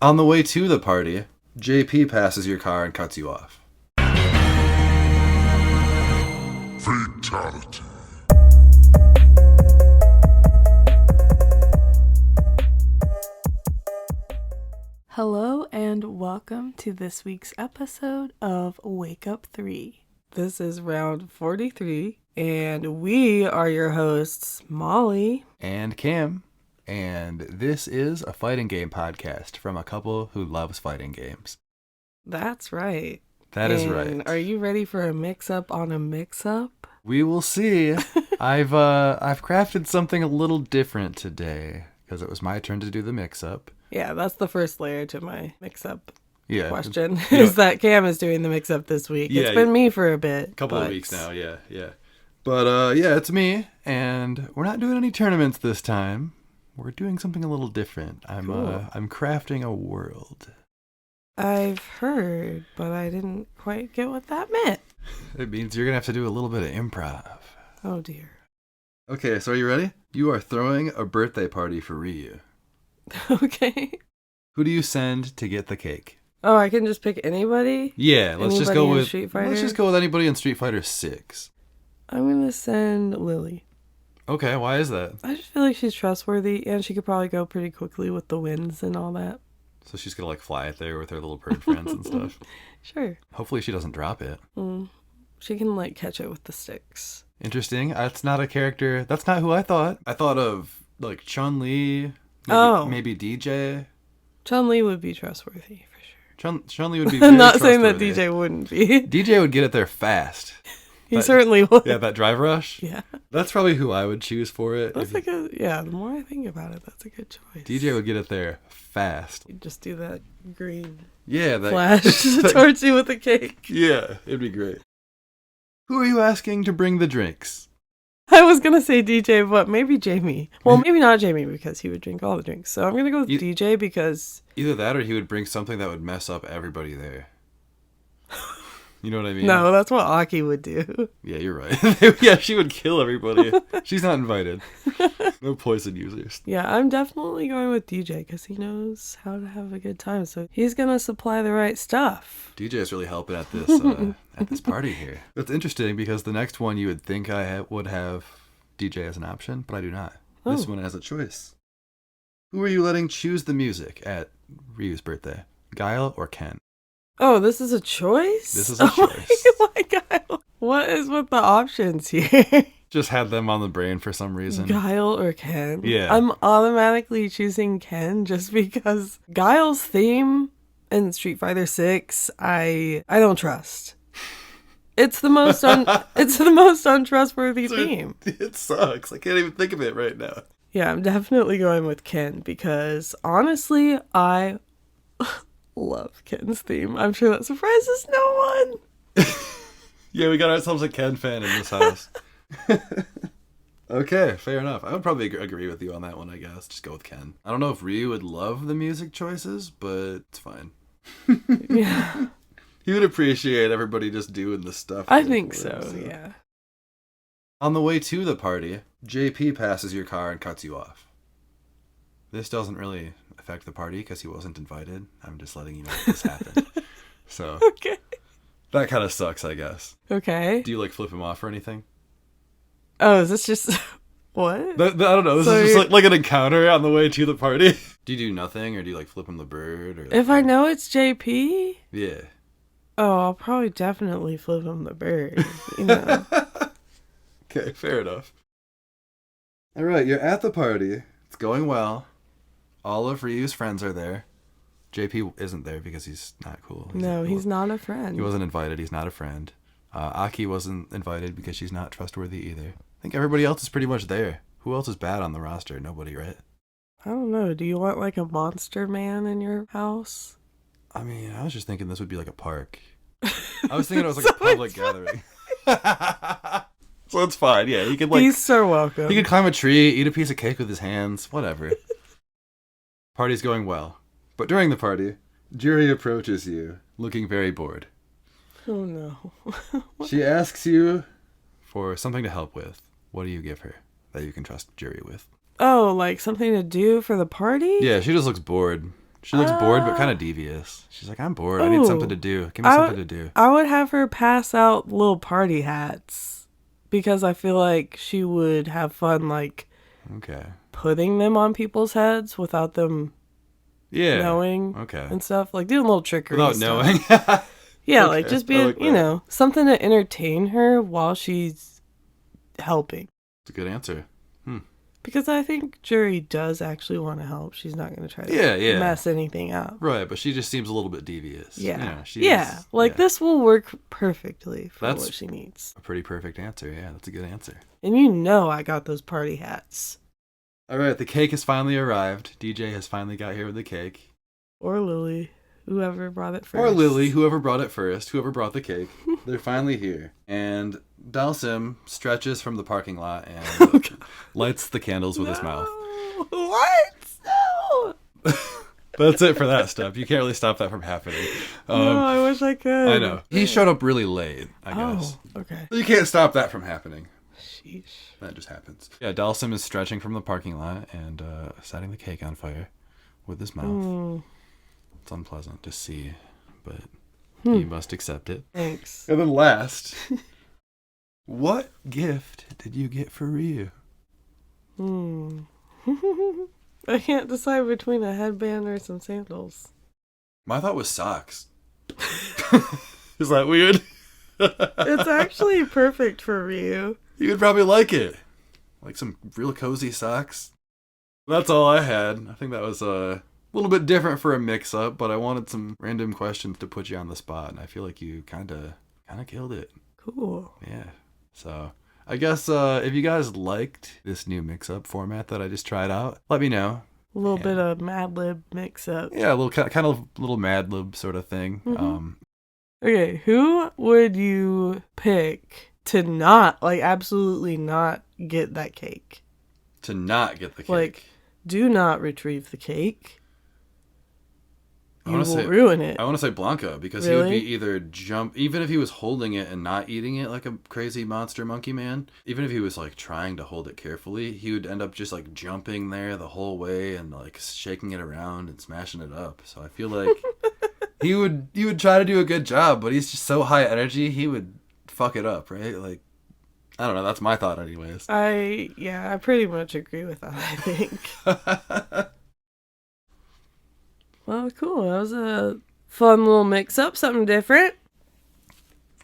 On the way to the party, JP passes your car and cuts you off. Fatality. Hello and welcome to this week's episode of Wake Up 3. This is round 43 and we are your hosts, Molly and Cam. And this is a fighting game podcast from a couple who loves fighting games. That's right. That is right. Are you ready for a mix-up on a mix-up? We will see. I've crafted something a little different today because it was my turn to do the mix-up. Yeah, that's the first layer to my mix-up question, you is that Cam is doing the mix-up this week. Yeah, it's been me for a bit. A couple of weeks now, yeah. But yeah, it's me, and we're not doing any tournaments this time. We're doing something a little different. I'm crafting a world. I've heard, but I didn't quite get what that meant. It means you're going to have to do a little bit of improv. Oh, dear. Okay, so are you ready? You are throwing a birthday party for Ryu. Okay. Who do you send to get the cake? Oh, I can just pick anybody? Yeah, let's just go with Street Fighter? Let's just go with anybody in Street Fighter 6. I'm going to send Lily. Okay, why is that? I just feel like she's trustworthy, and she could probably go pretty quickly with the winds and all that. So she's going to fly it there with her little bird friends and stuff? Sure. Hopefully she doesn't drop it. She can, catch it with the sticks. Interesting. That's not a character. That's not who I thought. I thought of, Chun-Li, maybe DJ. Chun-Li would be trustworthy, for sure. Chun-Li would be very I'm not saying that trustworthy. DJ wouldn't be. DJ would get it there fast. He certainly would. Yeah, that drive rush. Yeah. That's probably who I would choose for it. That's the more I think about it, that's a good choice. DJ would get it there fast. You just do that green flash towards you with the cake. Yeah, it'd be great. Who are you asking to bring the drinks? I was going to say DJ, but maybe Jamie. Well, maybe not Jamie because he would drink all the drinks. So I'm going to go with DJ because... Either that or he would bring something that would mess up everybody there. You know what I mean? No, that's what Aki would do. Yeah, you're right. Yeah, she would kill everybody. She's not invited. No poison users. Yeah, I'm definitely going with DJ because he knows how to have a good time. So he's going to supply the right stuff. DJ is really helping at this party here. That's interesting because the next one you would think I would have DJ as an option, but I do not. Oh. This one has a choice. Who are you letting choose the music at Ryu's birthday? Guile or Ken? Oh, this is a choice? This is a choice. Oh my God. What is with the options here? Just had them on the brain for some reason. Guile or Ken? Yeah. I'm automatically choosing Ken just because Guile's theme in Street Fighter 6, I don't trust. It's the most it's the most untrustworthy theme. It sucks. I can't even think of it right now. Yeah, I'm definitely going with Ken because honestly, I love Ken's theme. I'm sure that surprises no one. Yeah, we got ourselves a Ken fan in this house. Okay, fair enough. I would probably agree with you on that one, I guess. Just go with Ken. I don't know if Ryu would love the music choices, but it's fine. Yeah. He would appreciate everybody just doing the stuff. I think so, yeah. On the way to the party, JP passes your car and cuts you off. This doesn't really affect the party because he wasn't invited. I'm just letting you know this happened. So, okay. That kind of sucks, I guess. Okay. Do you flip him off or anything? Oh, is this just what? I don't know. This is just like an encounter on the way to the party. Do you do nothing, or do you flip him the bird? Or if I know it's JP? Yeah. Oh, I'll probably definitely flip him the bird. You know. Okay, fair enough. All right, you're at the party. It's going well. All of Ryu's friends are there. JP isn't there because he's not cool. He's not a friend. He wasn't invited. He's not a friend. Aki wasn't invited because she's not trustworthy either. I think everybody else is pretty much there. Who else is bad on the roster? Nobody, right? I don't know. Do you want a monster man in your house? I mean, I was just thinking this would be like a park. I was thinking it was like a public gathering. So it's fine. Yeah, he could He's so welcome. He could climb a tree, eat a piece of cake with his hands, whatever. Party's going well. But during the party, Juri approaches you, looking very bored. Oh no. She asks you for something to help with. What do you give her that you can trust Juri with? Oh, like something to do for the party? Yeah, she just looks bored. She looks bored, but kind of devious. She's like, I'm bored. I need something to do. Give me something to do. I would have her pass out little party hats because I feel like she would have fun, like, putting them on people's heads without them knowing and stuff. Like, doing little trickery without stuff. knowing? Yeah, like, just being, something to entertain her while she's helping. It's a good answer. Because I think Jury does actually want to help. She's not going to try to mess anything up. Right, but she just seems a little bit devious. Yeah. This will work perfectly for what she needs. A pretty perfect answer. Yeah, that's a good answer. And I got those party hats. All right, the cake has finally arrived. DJ has finally got here with the cake. Or Lily. Whoever brought it first. Or Lily, whoever brought it first, whoever brought the cake. They're finally here. And Dhalsim stretches from the parking lot and lights the candles with his mouth. What? No! That's it for that stuff. You can't really stop that from happening. No, I wish I could. I know. He showed up really late, I guess. Okay. You can't stop that from happening. Sheesh. That just happens. Yeah, Dhalsim is stretching from the parking lot and setting the cake on fire with his mouth. It's unpleasant to see, but you must accept it. Thanks. And then last, what gift did you get for Ryu? I can't decide between a headband or some sandals. My thought was socks. Is that weird? It's actually perfect for Ryu. You would probably like it. Like some real cozy socks. That's all I had. I think that was a little bit different for a mix-up, but I wanted some random questions to put you on the spot, and I feel like you kind of killed it. Cool. Yeah. So I guess if you guys liked this new mix-up format that I just tried out, let me know. A little bit of Mad Lib mix-up. Yeah, a little kind of little Mad Lib sort of thing. Okay, who would you pick to not, like, absolutely not get that cake? To not get the cake? Like, do not retrieve the cake. You will ruin it. I want to say Blanca, because he would be either even if he was holding it and not eating it like a crazy monster monkey man, even if he was like trying to hold it carefully, he would end up just like jumping there the whole way and like shaking it around and smashing it up. So I feel like he would try to do a good job, but he's just so high energy, he would fuck it up, right? Like, I don't know, that's my thought anyways. I pretty much agree with that, I think. Well, cool. That was a fun little mix-up, something different.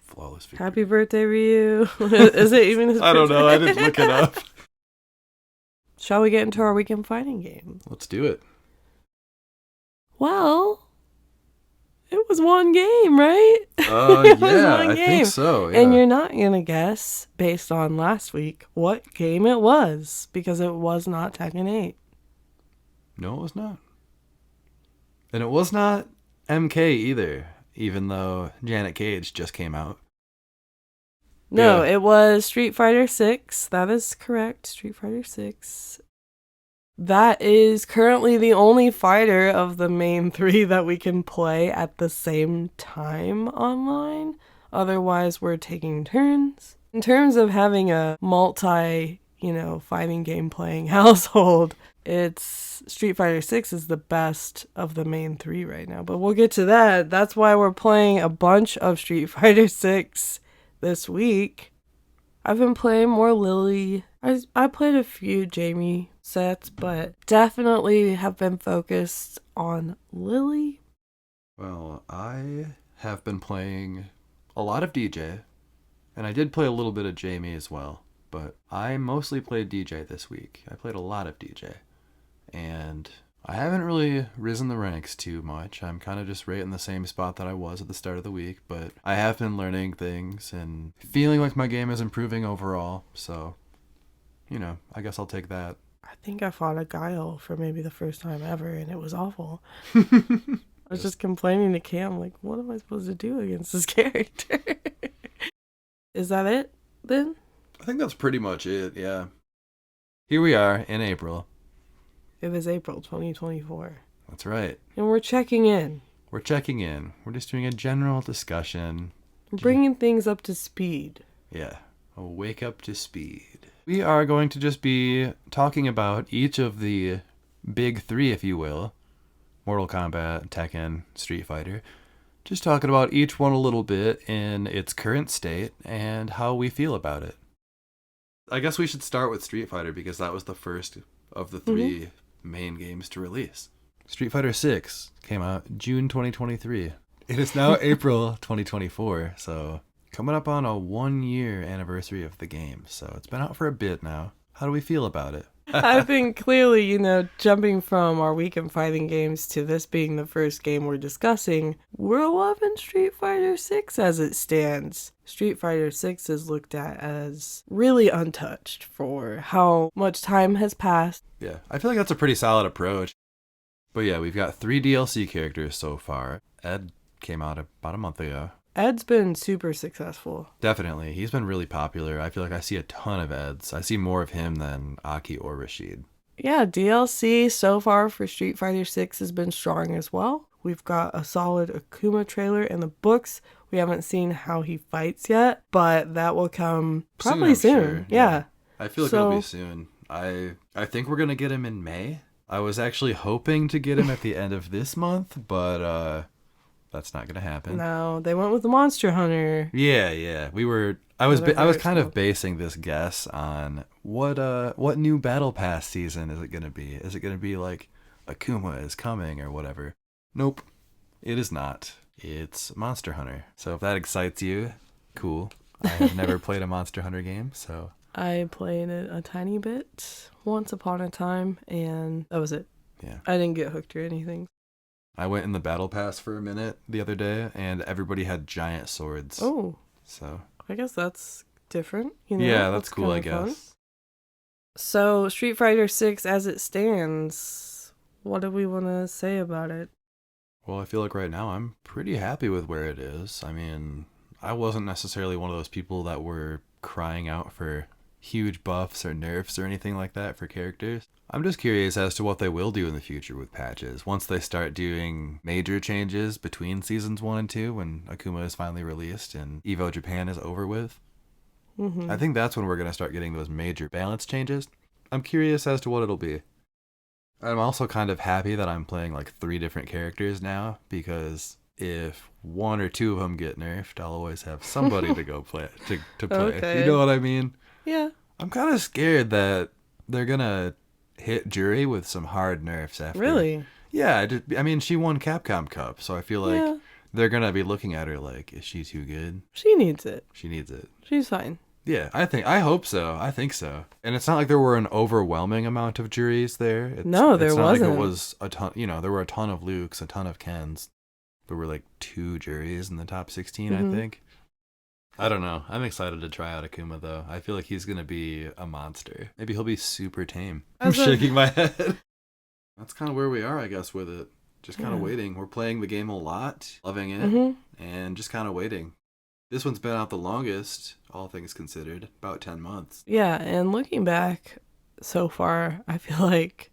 Flawless figure. Happy birthday, Ryu. Is it even his birthday? I don't know. I didn't look it up. Shall we get into our weekend fighting game? Let's do it. Well, it was one game, right? Yeah, I think so. Yeah. And you're not going to guess, based on last week, what game it was, because it was not Tekken 8. No, it was not. And it was not MK either, even though Janet Cage just came out. No, It was Street Fighter 6. That is correct, Street Fighter 6. That is currently the only fighter of the main three that we can play at the same time online. Otherwise, we're taking turns. In terms of having a multi, fighting game playing household, it's Street Fighter 6 is the best of the main three right now. But we'll get to that. That's why we're playing a bunch of Street Fighter 6 this week. I've been playing more Lily. I played a few Jamie sets, but definitely have been focused on Lily. Well, I have been playing a lot of DJ, and I did play a little bit of Jamie as well, but I mostly played DJ this week. I played a lot of DJ. And I haven't really risen the ranks too much. I'm kind of just right in the same spot that I was at the start of the week, but I have been learning things and feeling like my game is improving overall. So, I guess I'll take that. I think I fought a Guile for maybe the first time ever, and it was awful. I was just complaining to Cam, like, what am I supposed to do against this character? Is that it, then? I think that's pretty much it, yeah. Here we are in April. It was April 2024. That's right. And we're checking in. We're checking in. We're just doing a general discussion. Bringing things up to speed. Yeah. A wake up to speed. We are going to just be talking about each of the big three, if you will, Mortal Kombat, Tekken, Street Fighter. Just talking about each one a little bit in its current state and how we feel about it. I guess we should start with Street Fighter because that was the first of the three main games to release. Street Fighter 6 came out June 2023. It is now April 2024, so coming up on a 1-year anniversary of the game. So it's been out for a bit now. How do we feel about it? I think clearly, jumping from our weekend fighting games to this being the first game we're discussing, we're loving Street Fighter 6 as it stands. Street Fighter 6 is looked at as really untouched for how much time has passed. Yeah, I feel like that's a pretty solid approach. But yeah, we've got 3 DLC characters so far. Ed came out about a month ago. Ed's been super successful. Definitely. He's been really popular. I feel like I see a ton of Eds. I see more of him than Aki or Rashid. Yeah, DLC so far for Street Fighter 6 has been strong as well. We've got a solid Akuma trailer in the books. We haven't seen how he fights yet, but that will come probably soon. Sure. Yeah. I feel like it'll be soon. I think we're going to get him in May. I was actually hoping to get him at the end of this month, but that's not going to happen. No, they went with the Monster Hunter. Yeah. I was kind of basing this guess on what new Battle Pass season is it going to be? Is it going to be like Akuma is coming or whatever? Nope. It is not. It's Monster Hunter. So if that excites you, cool. I have never played a Monster Hunter game, so I played it a tiny bit once upon a time, and that was it. Yeah. I didn't get hooked or anything. I went in the Battle Pass for a minute the other day, and everybody had giant swords. Oh. So I guess that's different. Yeah, that's cool, I guess. Fun. So, Street Fighter 6 as it stands, what do we want to say about it? Well, I feel like right now I'm pretty happy with where it is. I mean, I wasn't necessarily one of those people that were crying out for huge buffs or nerfs or anything like that for characters. I'm just curious as to what they will do in the future with patches. Once they start doing major changes between seasons 1 and 2 when Akuma is finally released and Evo Japan is over with. I think that's when we're going to start getting those major balance changes. I'm curious as to what it'll be. I'm also kind of happy that I'm playing like 3 different characters now because if 1 or 2 of them get nerfed, I'll always have somebody to go play to play. Okay. You know what I mean? Yeah. I'm kind of scared that they're going to hit Jury with some hard nerfs after. Really? Yeah, I mean, she won Capcom Cup, so I feel like they're going to be looking at her like, is she too good? She needs it. She needs it. She's fine. Yeah, I hope so. I think so. And it's not like there were an overwhelming amount of Juries there. There wasn't. Like it was a ton, there were a ton of Lukes, a ton of Kens. There were like 2 Juries in the top 16, I think. I don't know. I'm excited to try out Akuma, though. I feel like he's going to be a monster. Maybe he'll be super tame. I'm shaking my head. That's kind of where we are, I guess, with it. Just kind of waiting. We're playing the game a lot, loving it, and just kind of waiting. This one's been out the longest, all things considered, about 10 months. Yeah, and looking back so far, I feel like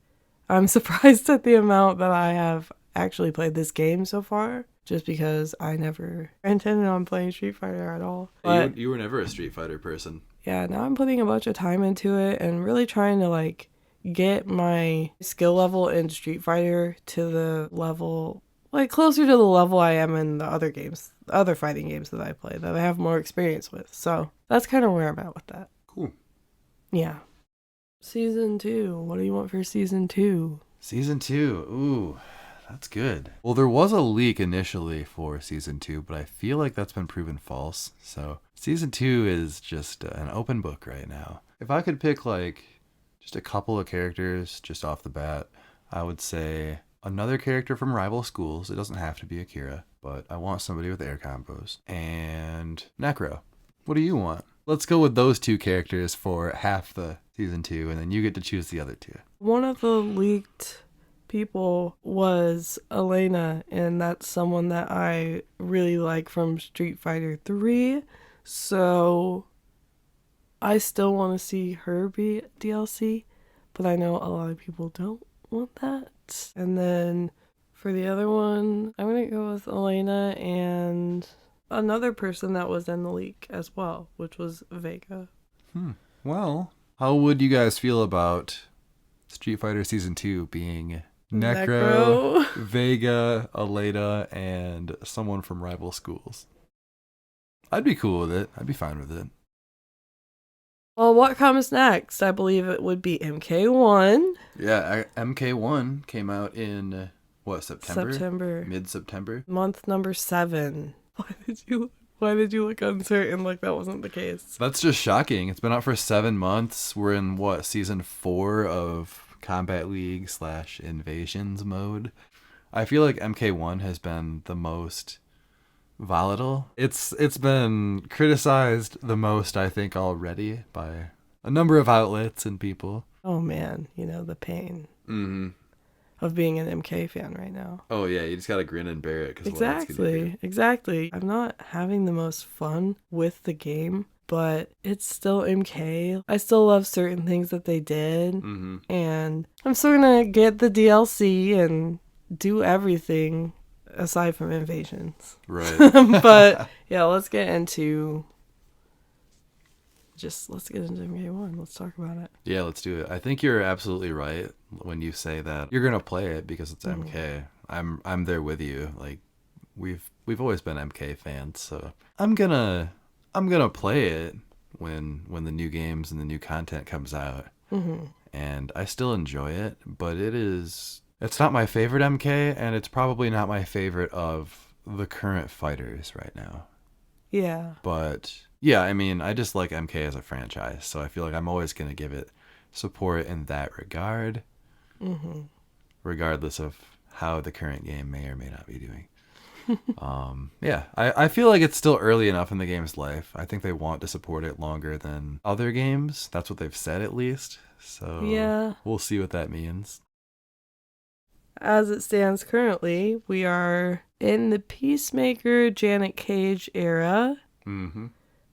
I'm surprised at the amount that I have actually played this game so far. Just because I never intended on playing Street Fighter at all. But you were never a Street Fighter person. Yeah, now I'm putting a bunch of time into it and really trying to get my skill level in Street Fighter to the level, closer to the level I am in the other games, the other fighting games that I play, that I have more experience with. So that's kind of where I'm at with that. Cool. Yeah. Season 2. What do you want for Season 2? Season 2. Ooh. That's good. Well, there was a leak initially for Season 2, but I feel like that's been proven false. So Season 2 is just an open book right now. If I could pick just a couple of characters just off the bat, I would say another character from rival schools. It doesn't have to be Akira, but I want somebody with air combos. And Necro. What do you want? Let's go with those 2 characters for half the Season 2, and then you get to choose the other 2. One of the leaked people was Elena, and that's someone that I really like from Street Fighter 3, so I still want to see her be DLC, but I know a lot of people don't want that. And then for the other one, I'm gonna go with Elena and another person that was in the leak as well, which was Vega. Well, how would you guys feel about Street Fighter Season 2 being Necro, Vega, Aleda, and someone from rival schools. I'd be cool with it. I'd be fine with it. Well, what comes next? I believe it would be MK1. Yeah, MK1 came out in, September? September. Mid-September? Month number 7. Why did you look uncertain like that wasn't the case? That's just shocking. It's been out for 7 months. We're in, season 4 of Combat League / Invasions mode. I feel like MK1 has been the most volatile. It's been criticized the most, I think, already by a number of outlets and people. Oh man, the pain of being an MK fan right now. Oh yeah, you just gotta grin and bear it. Exactly. I'm not having the most fun with the game, but it's still MK. I still love certain things that they did, and I'm still gonna get the DLC and do everything aside from Invasions. Right. But yeah, let's get into MK1. Let's talk about it. Yeah, let's do it. I think you're absolutely right when you say that you're gonna play it because it's MK. I'm there with you. Like we've always been MK fans, so I'm gonna play it when the new games and the new content comes out. And I still enjoy it, but it's not my favorite MK, and it's probably not my favorite of the current fighters right now. Yeah. But yeah, I mean, I just like MK as a franchise, so I feel like I'm always going to give it support in that regard, regardless of how the current game may or may not be doing. Yeah, I feel like it's still early enough in the game's life. I think they want to support it longer than other games. That's what they've said, at least. So yeah, we'll see what that means. As it stands currently, we are in the Peacemaker Janet Cage era.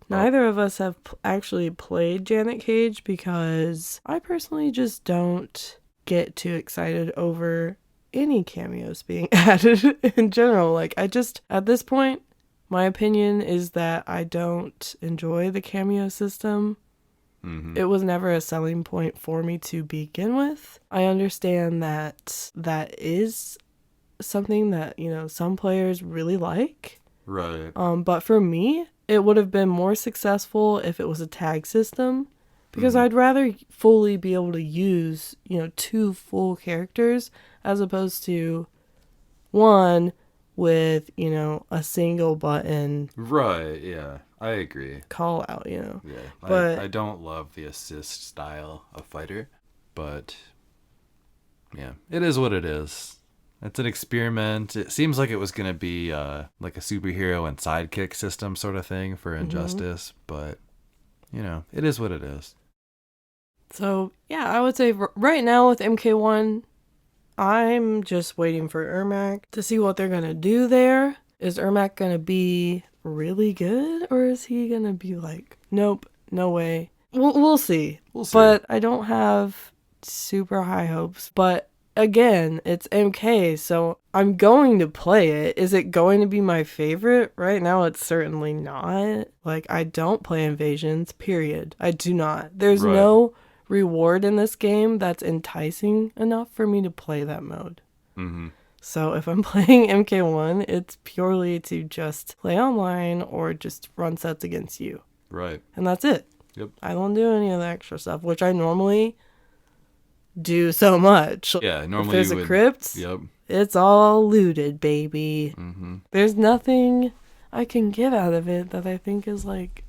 Neither of us have actually played Janet Cage because I personally just don't get too excited over any cameos being added in general. Like, at this point, my opinion is that I don't enjoy the cameo system. It was never a selling point for me to begin with. I understand that is something that, some players really like. Right. But for me, it would have been more successful if it was a tag system, because I'd rather fully be able to use, 2 full characters as opposed to one with, a single button. Right, yeah. I agree. Call out, Yeah. But I don't love the assist style of fighter, but yeah, it is what it is. It's an experiment. It seems like it was going to be like a superhero and sidekick system sort of thing for Injustice, but, it is what it is. So, yeah, I would say right now with MK1, I'm just waiting for Ermac to see what they're going to do there. Is Ermac going to be really good, or is he going to be like, nope, no way? We'll see. But I don't have super high hopes. But again, it's MK, so I'm going to play it. Is it going to be my favorite? Right now, it's certainly not. Like, I don't play Invasions, period. I do not. There's no reward in this game that's enticing enough for me to play that mode. So if I'm playing MK1, it's purely to just play online or just run sets against you. Right. And that's it. Yep. I don't do any of the extra stuff, which I normally do so much. Yeah, normally if there's a crypt, it's all looted, baby. There's nothing I can get out of it that I think is like,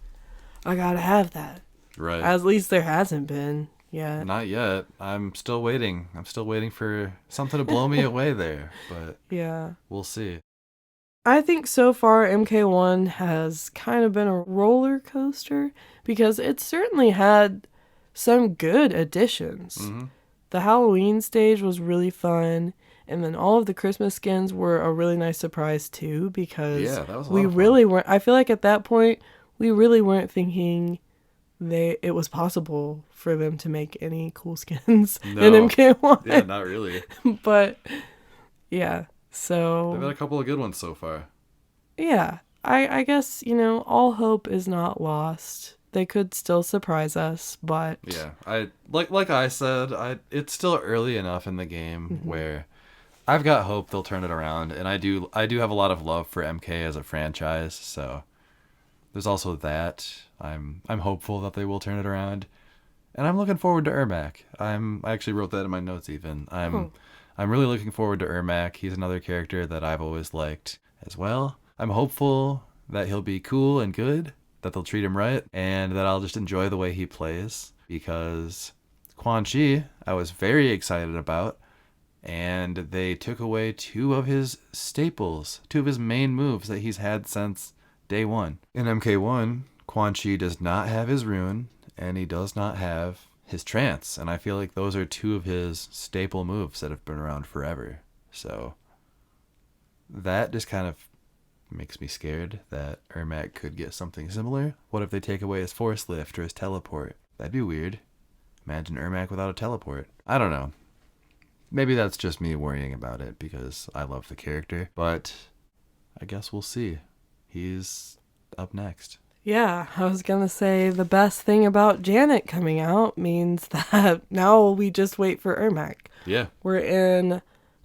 I gotta have that. Right. At least there hasn't been yet. Not yet. I'm still waiting. I'm still waiting for something to blow me away there, but yeah, we'll see. I think so far MK1 has kind of been a roller coaster because it certainly had some good additions. The Halloween stage was really fun, and then all of the Christmas skins were a really nice surprise too, because that was a lot we of fun. really weren't, I feel like at that point we really weren't thinking it was possible for them to make any cool skins in MK1. Yeah, not really. But yeah, so they've had a couple of good ones so far. Yeah, I guess, all hope is not lost. They could still surprise us, but yeah, I like I said, it's still early enough in the game where I've got hope they'll turn it around, and I do have a lot of love for MK as a franchise, so there's also that. I'm hopeful that they will turn it around. And I'm looking forward to Ermac. I actually wrote that in my notes even. I'm really looking forward to Ermac. He's another character that I've always liked as well. I'm hopeful that he'll be cool and good, that they'll treat him right, and that I'll just enjoy the way he plays, because Quan Chi I was very excited about, and they took away two of his staples, two of his main moves that he's had since day one. In MK1, Quan Chi does not have his rune, and he does not have his trance, and I feel like those are two of his staple moves that have been around forever. So that just kind of makes me scared that Ermac could get something similar. What if they take away his force lift or his teleport? That'd be weird. Imagine Ermac without a teleport. I don't know. Maybe that's just me worrying about it because I love the character, but I guess we'll see. He's up next. Yeah, I was going to say the best thing about Janet coming out means that now we just wait for Ermac. Yeah. We're in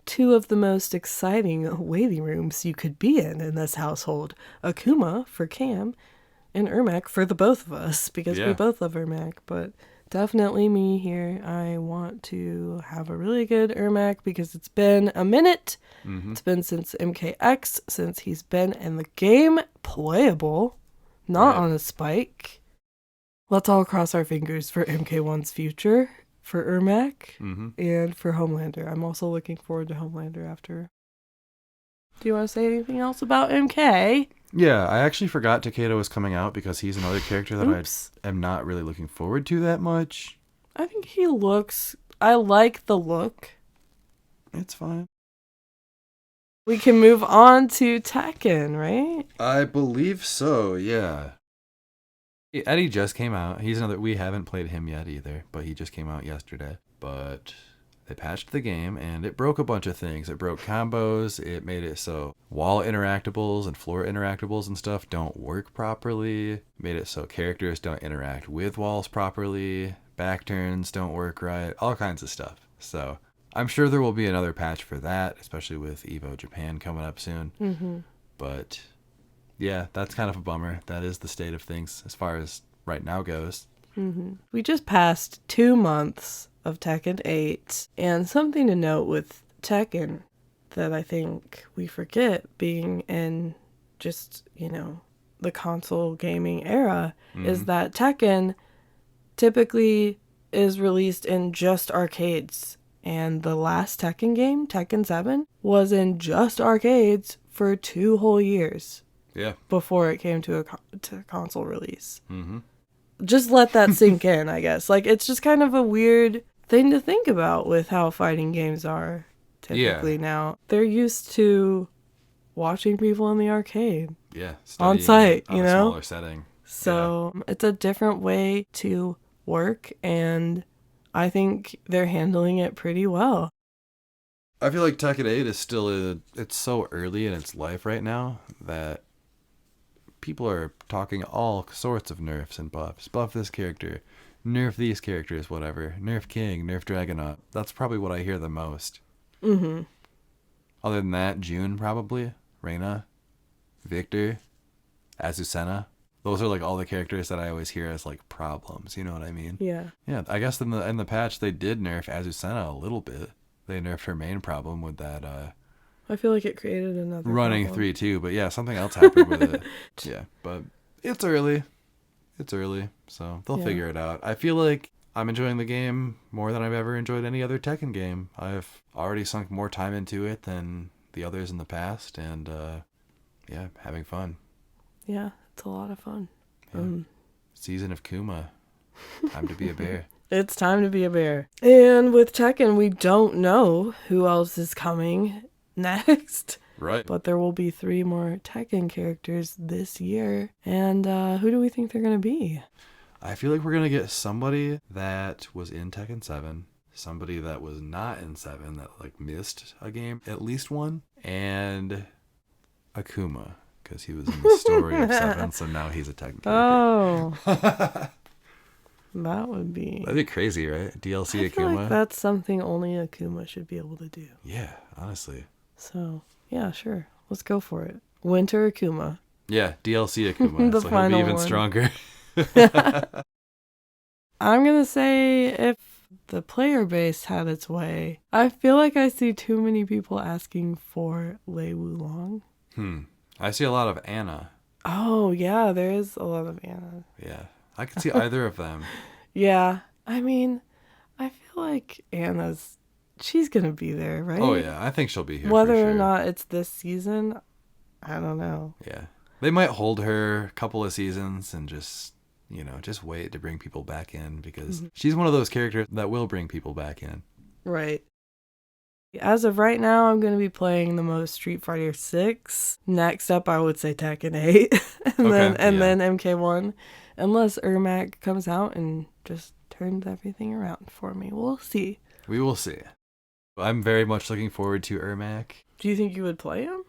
two of the most exciting waiting rooms you could be in this household. Akuma for Cam and Ermac for the both of us because we both love Ermac, but definitely me here. I want to have a really good Ermac because it's been a minute. Mm-hmm. It's been since MKX, since he's been in the game, playable, not on a spike. Let's all cross our fingers for MK1's future, for Ermac, and for Homelander. I'm also looking forward to Homelander after. Do you want to say anything else about MK? Yeah, I actually forgot Takeda was coming out because he's another character that I am not really looking forward to that much. I think he looks... I like the look. It's fine. We can move on to Tekken, right? I believe so, yeah. Eddie just came out. He's another... We haven't played him yet either, but he just came out yesterday. But they patched the game, and it broke a bunch of things. It broke combos. It made it so wall interactables and floor interactables and stuff don't work properly. It made it so characters don't interact with walls properly. Back turns don't work right. All kinds of stuff. So I'm sure there will be another patch for that, especially with EVO Japan coming up soon. Mm-hmm. But yeah, that's kind of a bummer. That is the state of things as far as right now goes. Mm-hmm. We just passed 2 months of Tekken 8, and something to note with Tekken that I think we forget being in just, the console gaming era is that Tekken typically is released in just arcades. And the last Tekken game, Tekken 7, was in just arcades for 2 whole years. Yeah. Before it came to console release. Mm-hmm. Just let that sink in, I guess. Like, it's just kind of a weird thing to think about with how fighting games are typically now. They're used to watching people in the arcade. Yeah. On site, on a smaller setting. So it's a different way to work, and I think they're handling it pretty well. I feel like Tekken 8 is still it's so early in its life right now that people are talking all sorts of nerfs and buffs. Buff this character, nerf these characters, whatever. Nerf King, nerf Dragonaut. That's probably what I hear the most. Mm-hmm. Other than that, June probably, Reina, Victor, Azucena. Those are like all the characters that I always hear as like problems. You know what I mean? Yeah. Yeah. I guess in the patch they did nerf Azucena a little bit. They nerfed her main problem with that. I feel like it created another running problem. 3-2, but yeah, something else happened with it. Yeah, but it's early. It's early, so they'll figure it out. I feel like I'm enjoying the game more than I've ever enjoyed any other Tekken game. I've already sunk more time into it than the others in the past, and having fun. Yeah, it's a lot of fun. Yeah. Season of Kuma. Time to be a bear. It's time to be a bear. And with Tekken, we don't know who else is coming next. Right. But there will be 3 more Tekken characters this year. And who do we think they're going to be? I feel like we're going to get somebody that was in Tekken 7, somebody that was not in 7 that like missed a game, at least one, and Akuma, because he was in the story of 7, so now he's a Tekken character. Oh. That would be... That'd be crazy, right? DLC I feel Akuma. like that's something only Akuma should be able to do. Yeah, honestly. So, yeah, sure. Let's go for it. Winter Akuma. Yeah, DLC Akuma. The So he'll be final even one. stronger. I'm going to say if the player base had its way, I feel like I see too many people asking for Lei Wulong. I see a lot of Anna. Oh, yeah, there is a lot of Anna. Yeah, I could see either of them. Yeah, I mean, I feel like she's going to be there, right? Oh, yeah, I think she'll be here. Whether for sure. or not it's this season, I don't know. Yeah. They might hold her a couple of seasons and just wait to bring people back in because she's one of those characters that will bring people back in. Right. As of right now, I'm going to be playing the most Street Fighter 6. Next up, I would say Tekken 8 and then MK1. Unless Ermac comes out and just turns everything around for me. We'll see. We will see. I'm very much looking forward to Ermac. Do you think you would play him?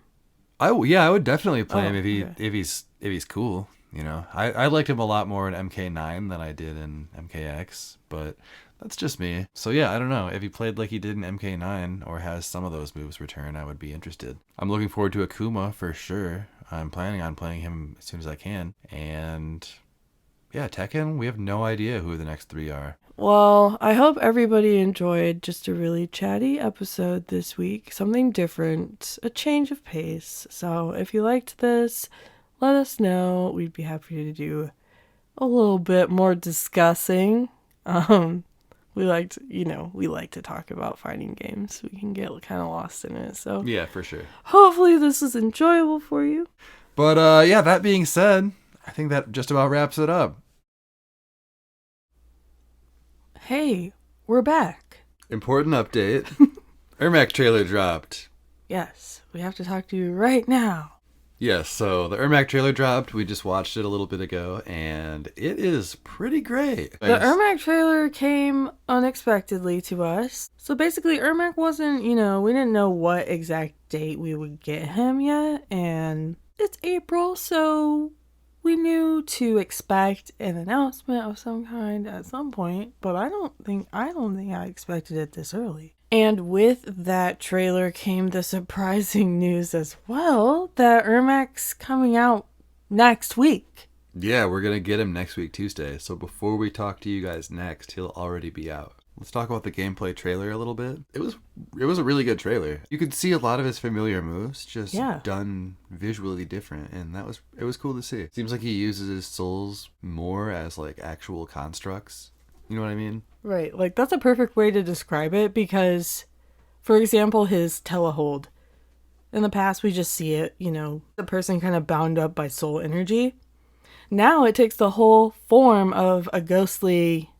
I would definitely play him if he's cool. I liked him a lot more in MK9 than I did in MKX, but that's just me. So yeah, I don't know. If he played like he did in MK9 or has some of those moves return, I would be interested. I'm looking forward to Akuma for sure. I'm planning on playing him as soon as I can. And yeah, Tekken, we have no idea who the next 3 are. Well, I hope everybody enjoyed just a really chatty episode this week. Something different, a change of pace. So if you liked this, let us know. We'd be happy to do a little bit more discussing. We like to talk about fighting games. We can get kind of lost in it. So yeah, for sure. Hopefully this was enjoyable for you. But yeah, that being said, I think that just about wraps it up. Hey, we're back. Important update. Ermac trailer dropped. Yes, we have to talk to you right now. Yes, so the Ermac trailer dropped. We just watched it a little bit ago, and it is pretty great. The Ermac trailer came unexpectedly to us. So basically, Ermac wasn't, we didn't know what exact date we would get him yet, and it's April, so we knew to expect an announcement of some kind at some point, but I don't think I expected it this early. And with that trailer came the surprising news as well that Ermac's coming out next week. Yeah, we're going to get him next week, Tuesday. So before we talk to you guys next, he'll already be out. Let's talk about the gameplay trailer a little bit. It was a really good trailer. You could see a lot of his familiar moves just done visually different, and it was cool to see. Seems like he uses his souls more as like actual constructs. You know what I mean? Right. Like that's a perfect way to describe it because, for example, his telehold. In the past, we just see it, the person kind of bound up by soul energy. Now it takes the whole form of a ghostly,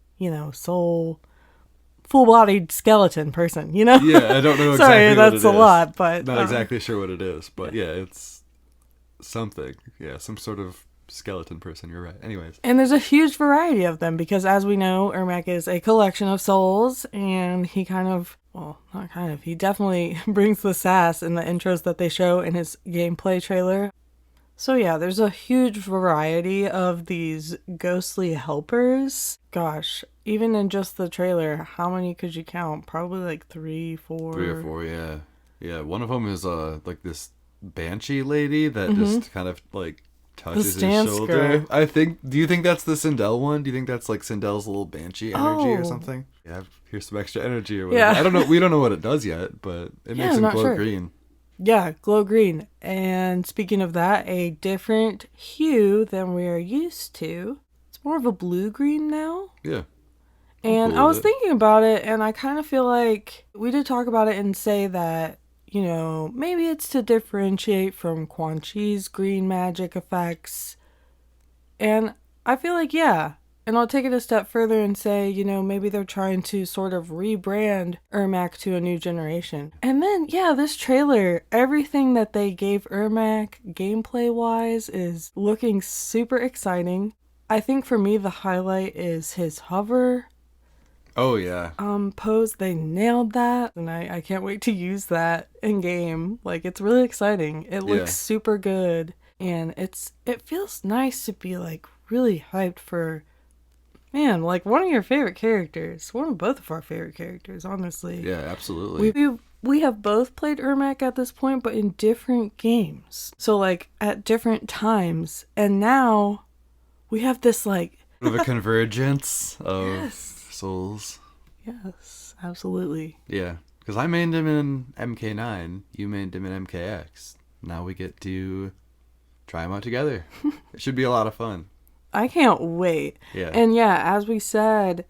soul, full-bodied skeleton person, Yeah, I don't know exactly Sorry, what that's it is. a lot, but... Not exactly sure what it is, but yeah, it's something. Yeah, some sort of skeleton person, you're right. Anyways. And there's a huge variety of them because, as we know, Ermac is a collection of souls, and he he definitely brings the sass in the intros that they show in his gameplay trailer. So yeah, there's a huge variety of these ghostly helpers. Gosh, even in just the trailer, how many could you count? Probably like 3, 4. 3 or 4, yeah. Yeah, one of them is like this banshee lady that just kind of like touches his shoulder. Girl. Do you think that's the Sindel one? Do you think that's like Sindel's little banshee energy or something? Yeah, here's some extra energy or whatever. Yeah. I don't know. We don't know what it does yet, but it makes him glow green. Yeah, glow green. And speaking of that, a different hue than we are used to. It's more of a blue-green now. Yeah. And I was thinking about it, and I kind of feel like we did talk about it and say that, maybe it's to differentiate from Quan Chi's green magic effects. And I feel like, yeah. And I'll take it a step further and say, maybe they're trying to sort of rebrand Ermac to a new generation. And then, yeah, this trailer, everything that they gave Ermac gameplay-wise is looking super exciting. I think for me, the highlight is his hover. Oh, yeah. Pose. They nailed that. And I can't wait to use that in game. Like, it's really exciting. It looks super good. And it feels nice to be, like, really hyped for Man, like one of your favorite characters. One of both of our favorite characters, honestly. Yeah, absolutely. We have both played Ermac at this point, but in different games. So, like, at different times. And now we have this, like... of a convergence of Yes. souls. Yes, absolutely. Yeah, because I mained him in MK9, you mained him in MKX. Now we get to try them out together. It should be a lot of fun. I can't wait. Yeah. And yeah, as we said,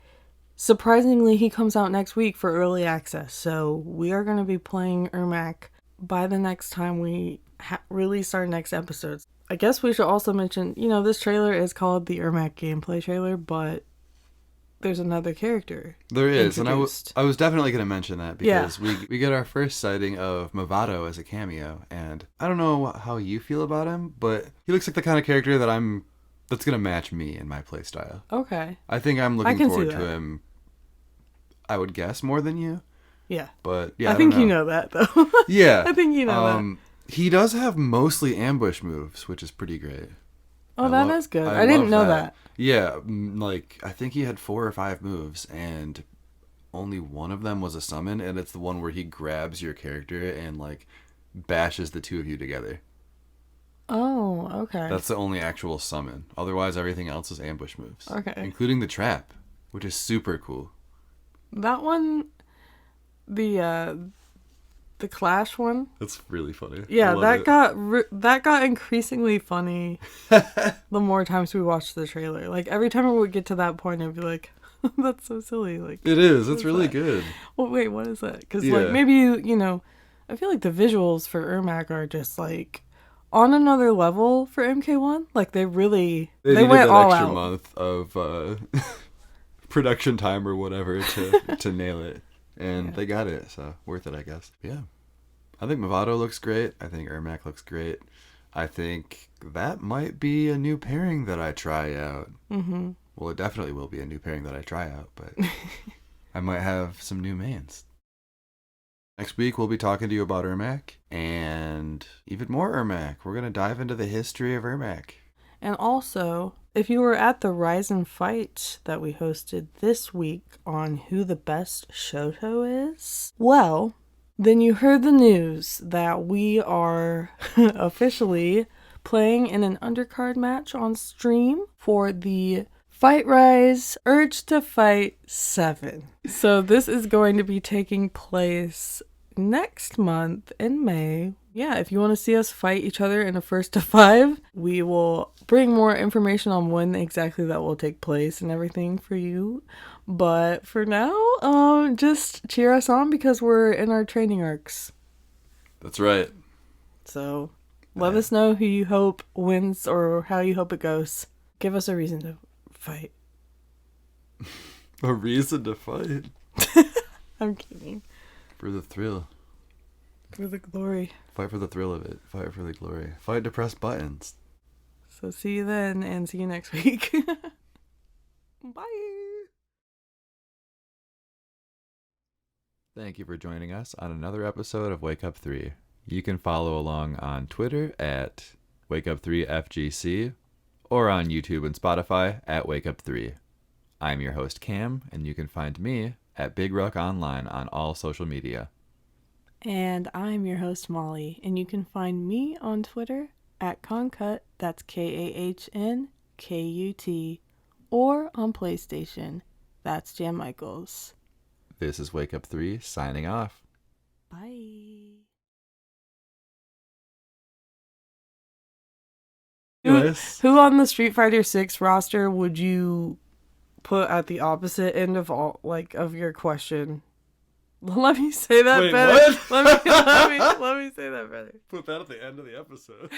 surprisingly, he comes out next week for early access. So we are going to be playing Ermac by the next time we release our next episodes. I guess we should also mention, this trailer is called the Ermac gameplay trailer, but there's another character. There is, and I was definitely going to mention that because Yeah. we get our first sighting of Movado as a cameo, and I don't know how you feel about him, but he looks like the kind of character that's going to match me in my playstyle. Okay. I think I'm looking can forward see to that. him, I would guess, more than you, Yeah. but yeah, I think you know that, though. Yeah. I think you know that. He does have mostly ambush moves, which is pretty great. Oh, that is good. I didn't know that. Yeah, like, I think he had 4 or 5 moves, and only one of them was a summon, and it's the one where he grabs your character and, like, bashes the two of you together. Oh, okay. That's the only actual summon. Otherwise, everything else is ambush moves. Okay. Including the trap, which is super cool. That one, the Clash one. That's really funny. Yeah, that got increasingly funny the more times we watched the trailer. Like every time we would get to that point, I'd be like, "That's so silly." Like it is. It's really that? good. Well, wait, what is that? Because Yeah. like maybe I feel like the visuals for Ermac are just like on another level for MK1. Like they went needed all that extra out. month of production time or whatever to nail it, and they got it. So worth it, I guess. Yeah. I think Movado looks great. I think Ermac looks great. I think that might be a new pairing that I try out. Mm-hmm. Well, it definitely will be a new pairing that I try out, but I might have some new mains. Next week, we'll be talking to you about Ermac and even more Ermac. We're going to dive into the history of Ermac. And also, if you were at the Rise and Fight that we hosted this week on who the best Shoto is, well, then you heard the news that we are officially playing in an undercard match on stream for the Fight Rise Urge to Fight 7. So this is going to be taking place next month in May. Yeah, if you want to see us fight each other in a 1-to-5, we will bring more information on when exactly that will take place and everything for you. But for now, just cheer us on because we're in our training arcs. That's right. So let us know who you hope wins or how you hope it goes. Give us a reason to fight. A reason to fight? I'm kidding. For the thrill. For the glory. Fight for the thrill of it. Fight for the glory. Fight to press buttons. So see you then and see you next week. Bye. Thank you for joining us on another episode of Wake Up 3. You can follow along on Twitter at Wakeupthreefgc or on YouTube and Spotify at Wakeup3. I'm your host Cam, and you can find me at Big Ruck Online on all social media. And I'm your host Molly, and you can find me on Twitter at Concut, that's KAHNKUT, or on PlayStation, that's Jan Michaels. This is Wake Up 3 signing off. Bye. Who on the Street Fighter 6 roster would you put at the opposite end of of your question? Let me say that Wait, better. what? Let me say that better. Put that at the end of the episode.